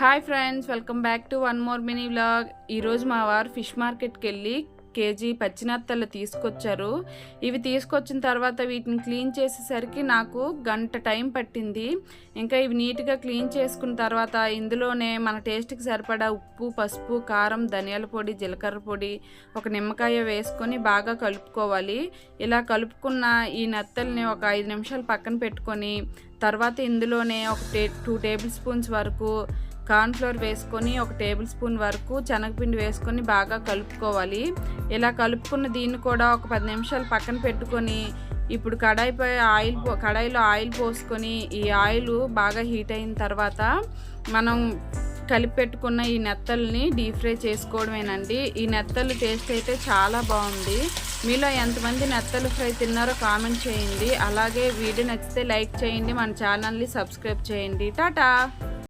Hi friends, welcome back to one more mini vlog. ఈరోజు మా వారు ఫిష్ మార్కెట్కి వెళ్ళి కేజీ పచ్చినత్తలు తీసుకొచ్చారు. ఇవి తీసుకొచ్చిన తర్వాత వీటిని క్లీన్ చేసేసరికి నాకు గంట టైం పట్టింది. ఇంకా ఇవి నీట్గా క్లీన్ చేసుకున్న తర్వాత ఇందులోనే మన టేస్ట్కి సరిపడా ఉప్పు, పసుపు, కారం, ధనియాల పొడి, జీలకర్ర పొడి, ఒక నిమ్మకాయ వేసుకొని బాగా కలుపుకోవాలి. ఇలా కలుపుకున్న ఈ నత్తల్ని ఒక 5 నిమిషాలు పక్కన పెట్టుకొని తర్వాత ఇందులోనే ఒక 2 టేబుల్ స్పూన్స్ వరకు కార్న్ఫ్లోర్ వేసుకొని 1 టేబుల్ స్పూన్ వరకు శనగపిండి వేసుకొని బాగా కలుపుకోవాలి. ఇలా కలుపుకున్న దీన్ని కూడా ఒక 10 నిమిషాలు పక్కన పెట్టుకొని ఇప్పుడు కడాయిలో ఆయిల్ పోసుకొని ఈ ఆయిల్ బాగా హీట్ అయిన తర్వాత మనం కలిపి పెట్టుకున్న ఈ నెత్తల్ని డీప్ ఫ్రై చేసుకోవడమేనండి. ఈ నెత్తలు టేస్ట్ అయితే చాలా బాగుంది. మీలో ఎంతమంది నెత్తలు ఫ్రై తిన్నారో కామెంట్ చేయండి. అలాగే వీడియో నచ్చితే లైక్ చేయండి, మన ఛానల్ని సబ్స్క్రైబ్ చేయండి. టాటా.